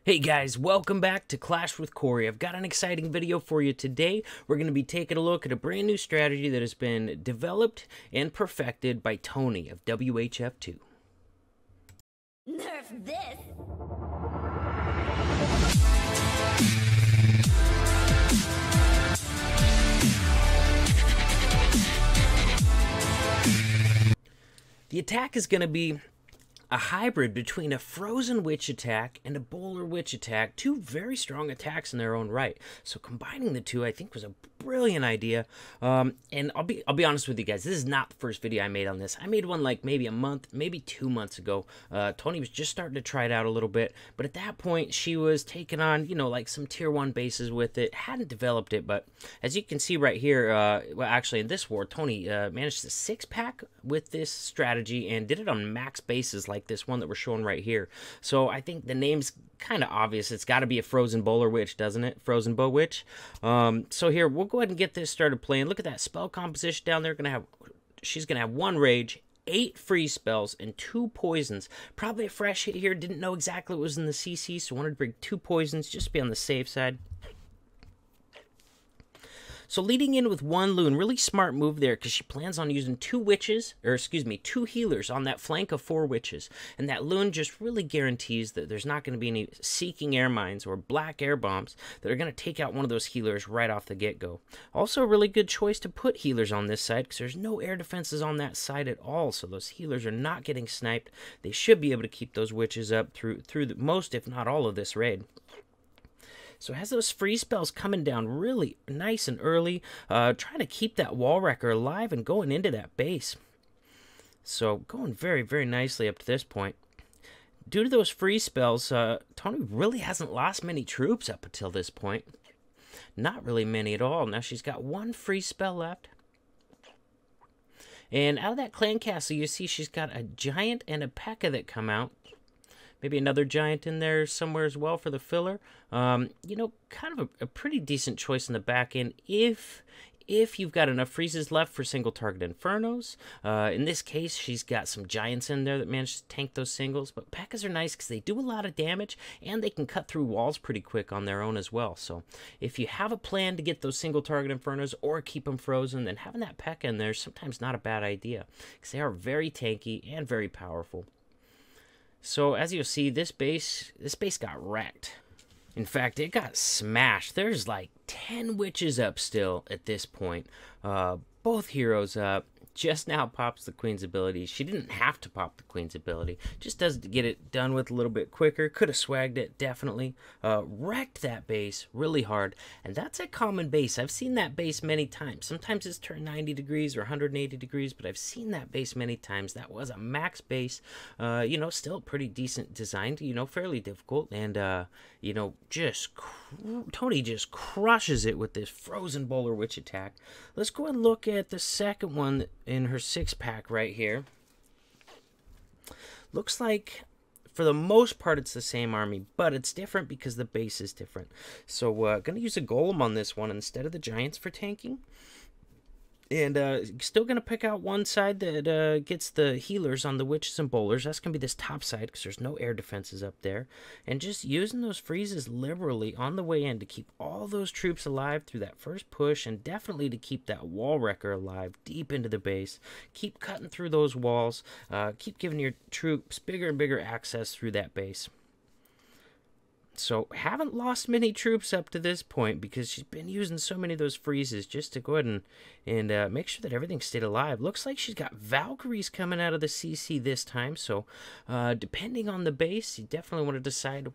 Hey guys, welcome back to Clash with Cory. I've got an exciting video for you today. We're going to be taking a look at a brand new strategy that has been developed and perfected by Tony of WHF2. Nerf this! The attack is going to be a hybrid between a frozen witch attack and a bowler witch attack. Two very strong attacks in their own right. So combining the two, I think, was a brilliant idea. And I'll be honest with you guys, this is not the first video I made on this. I made one like maybe a month, maybe 2 months ago. Tony was just starting to try it out a little bit, but at that point she was taking on, you know, like some tier 1 bases with it. Hadn't developed it, but as you can see right here, well, actually in this war, Tony managed to 6-pack with this strategy and did it on max bases like this one that we're showing right here. So I think the name's kind of obvious. It's got to be a frozen bowler witch, doesn't it? Frozen bow witch. So here, we'll go ahead and get this started playing. Look at that spell composition down there. She's gonna have 1 rage, 8 freeze spells, and 2 poisons. Probably a fresh hit here. Didn't know exactly what was in the CC, so wanted to bring 2 poisons just to be on the safe side. So leading in with 1 loon, really smart move there because she plans on using 2 witches, or excuse me, 2 healers on that flank of 4 witches. And that loon just really guarantees that there's not going to be any seeking air mines or black air bombs that are going to take out one of those healers right off the get-go. Also a really good choice to put healers on this side because there's no air defenses on that side at all. So those healers are not getting sniped. They should be able to keep those witches up through the most, if not all, of this raid. So it has those freeze spells coming down really nice and early, trying to keep that wall wrecker alive and going into that base. So going very, very nicely up to this point. Due to those freeze spells, Tony really hasn't lost many troops up until this point. Not really many at all. Now she's got 1 freeze spell left. And out of that clan castle, you see she's got a giant and a P.E.K.K.A that come out. Maybe another giant in there somewhere as well for the filler. You know, kind of a pretty decent choice in the back end if you've got enough freezes left for single target infernos. In this case, she's got some giants in there that managed to tank those singles. But P.E.K.K.As are nice because they do a lot of damage and they can cut through walls pretty quick on their own as well. So if you have a plan to get those single target infernos or keep them frozen, then having that P.E.K.K.A in there is sometimes not a bad idea because they are very tanky and very powerful. So as you'll see, this base got wrecked. In fact, it got smashed. There's like 10 witches up still at this point. Both heroes up. Just now pops the queen's ability. She didn't have to pop the queen's ability. Just does to get it done with a little bit quicker. Could have swagged it, definitely. Wrecked that base really hard. And that's a common base. I've seen that base many times. Sometimes it's turned 90 degrees or 180 degrees, but I've seen that base many times. That was a max base. You know, still pretty decent designed. You know, fairly difficult. And, you know, Tony just crushes it with this frozen bowler witch attack. Let's go and look at the second one in her 6-pack right here. Looks like for the most part it's the same army, but it's different because the base is different. So gonna use a golem on this one instead of the giants for tanking. And still going to pick out one side that gets the healers on the witches and bowlers. That's going to be this top side because there's no air defenses up there. And just using those freezes liberally on the way in to keep all those troops alive through that first push. And definitely to keep that wall wrecker alive deep into the base. Keep cutting through those walls. Keep giving your troops bigger and bigger access through that base. So haven't lost many troops up to this point because she's been using so many of those freezes just to go ahead and make sure that everything stayed alive. Looks like she's got Valkyries coming out of the CC this time. So depending on the base, you definitely want to decide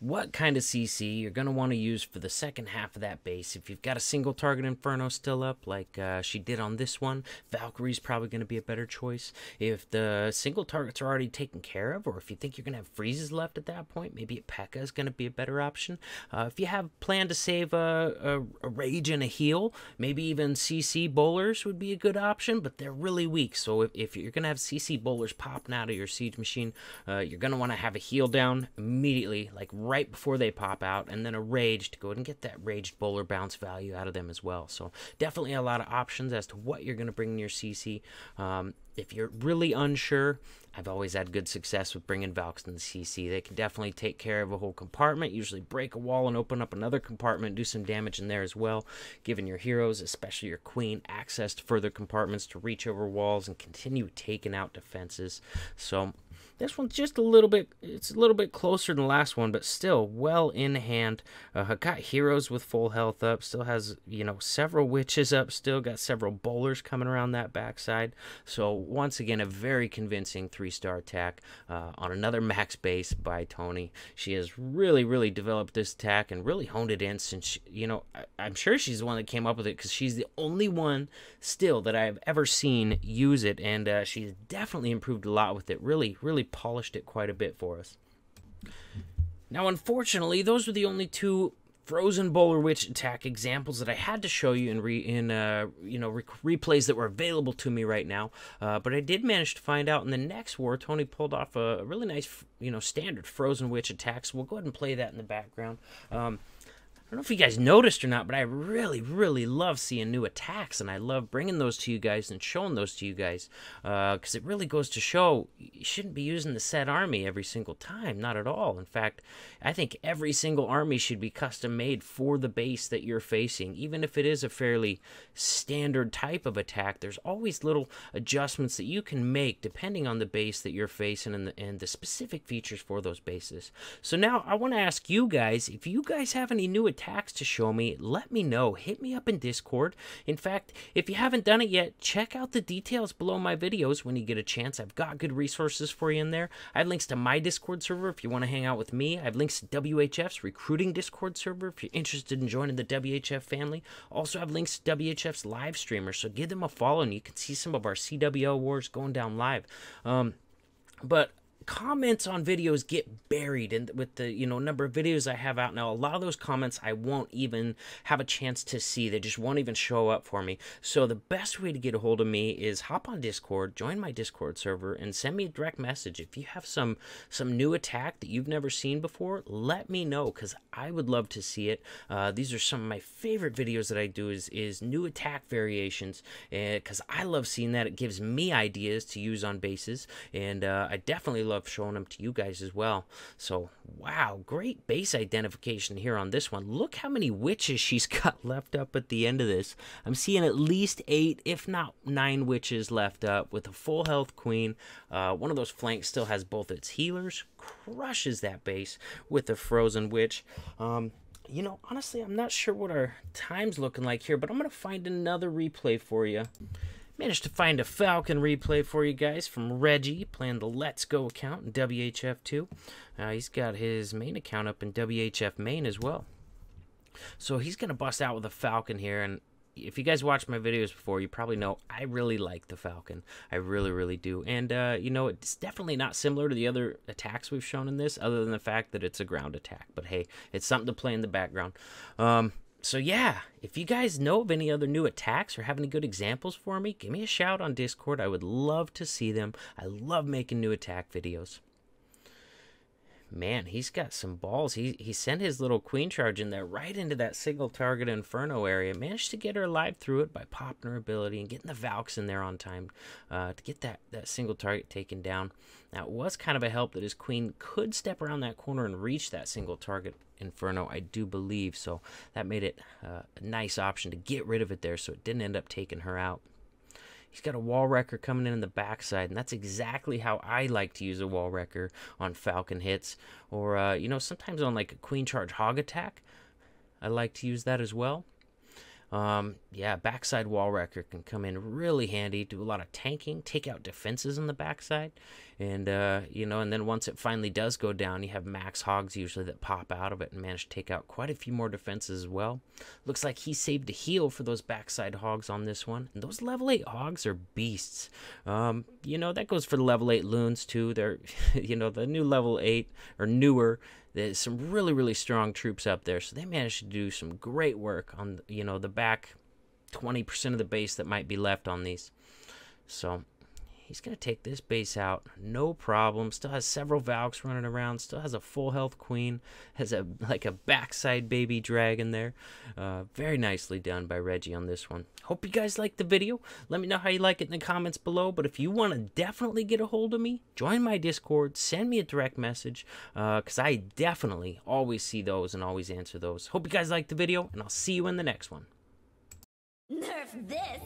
what kind of CC you're going to want to use for the second half of that base. If you've got a single target inferno still up like she did on this one, Valkyrie's probably going to be a better choice. If the single targets are already taken care of, or if you think you're going to have freezes left at that point, maybe a P.E.K.K.A is going to be a better option. If you have planned to save a rage and a heal, maybe even CC bowlers would be a good option, but they're really weak. So if you're going to have CC bowlers popping out of your siege machine, you're going to want to have a heal down immediately, like right before they pop out, and then a rage to go ahead and get that raged bowler bounce value out of them as well. So definitely a lot of options as to what you're going to bring in your CC. If you're really unsure, I've always had good success with bringing Valks in the CC. They can definitely take care of a whole compartment, usually break a wall and open up another compartment, do some damage in there as well, giving your heroes, especially your queen, access to further compartments to reach over walls and continue taking out defenses. So this one's just a little bit, it's a little bit closer than the last one, but still well in hand. Got heroes with full health up, still has, you know, several witches up, still got several bowlers coming around that backside. So once again, a very convincing 3-star attack on another max base by Tony. She has really developed this attack and really honed it in since, she, you know, I'm sure she's the one that came up with it, because she's the only one still that I've ever seen use it, and she's definitely improved a lot with it. Really polished it quite a bit for us. Now, unfortunately, those were the only 2 Frozen Bowler Witch attack examples that I had to show you in replays that were available to me right now. But I did manage to find out in the next war, Tony pulled off a really nice, standard Frozen Witch attack. So we'll go ahead and play that in the background. I don't know if you guys noticed or not, but I really love seeing new attacks, and I love bringing those to you guys and showing those to you guys, because it really goes to show you shouldn't be using the set army every single time, not at all. In fact, I think every single army should be custom made for the base that you're facing. Even if it is a fairly standard type of attack, there's always little adjustments that you can make depending on the base that you're facing and the specific features for those bases. So now I want to ask you guys, if you guys have any new attacks to show me, let me know. Hit me up in Discord. In fact, if you haven't done it yet, check out the details below my videos when you get a chance. I've got good resources for you in there. I have links to my Discord server if you want to hang out with me. I have links to WHF's recruiting Discord server if you're interested in joining the WHF family. Also have links to WHF's live streamers, so give them a follow and you can see some of our CWL wars going down live. But comments on videos get buried in with the number of videos I have out now. A lot of those comments I won't even have a chance to see. They just won't even show up for me. So the best way to get a hold of me is hop on Discord, join my Discord server, and send me a direct message. If you have some new attack that you've never seen before, let me know, because I would love to see it. These are some of my favorite videos that I do is new attack variations, because I love seeing that. It gives me ideas to use on bases, and I definitely love showing them to you guys as well. So wow, great base identification here on this one. Look how many witches she's got left up at the end of this. I'm seeing at least 8 if not 9 witches left up with a full health queen. One of those flanks still has both its healers, crushes that base with a frozen witch. Honestly, I'm not sure what our time's looking like here, but I'm gonna find another replay for you. Managed to find a Falcon replay for you guys from Reggie playing the Let's Go account in WHF2. He's got his main account up in WHF main as well. So he's going to bust out with a Falcon here. And if you guys watched my videos before, you probably know I really like the Falcon. I really do. And, it's definitely not similar to the other attacks we've shown in this, other than the fact that it's a ground attack. But hey, it's something to play in the background. So yeah, if you guys know of any other new attacks or have any good examples for me, give me a shout on Discord. I would love to see them. I love making new attack videos. Man, he's got some balls. He sent his little queen charge in there right into that single target inferno area. Managed to get her alive through it by popping her ability and getting the Valks in there on time to get that single target taken down. Now, it was kind of a help that his queen could step around that corner and reach that single target inferno, I do believe. So that made it a nice option to get rid of it there, so it didn't end up taking her out. He's got a wall wrecker coming in the backside, and that's exactly how I like to use a wall wrecker on Falcon hits, or sometimes on like a queen charge hog attack. I like to use that as well. Yeah, backside wall wrecker can come in really handy, do a lot of tanking, take out defenses on the backside, and and then once it finally does go down, you have max hogs usually that pop out of it and manage to take out quite a few more defenses as well. Looks like he saved a heal for those backside hogs on this one, and those level 8 hogs are beasts. That goes for the level 8 loons too. They're, the new level 8 or newer. There's some really strong troops up there, so they managed to do some great work on, the back 20% of the base that might be left on these. So he's going to take this base out, no problem. Still has several Valks running around, still has a full health queen, has a backside baby dragon there. Very nicely done by Reggie on this one. Hope you guys liked the video. Let me know how you like it in the comments below, but if you want to definitely get a hold of me, join my Discord, send me a direct message, because I definitely always see those and always answer those. Hope you guys liked the video, and I'll see you in the next one. Nerf this!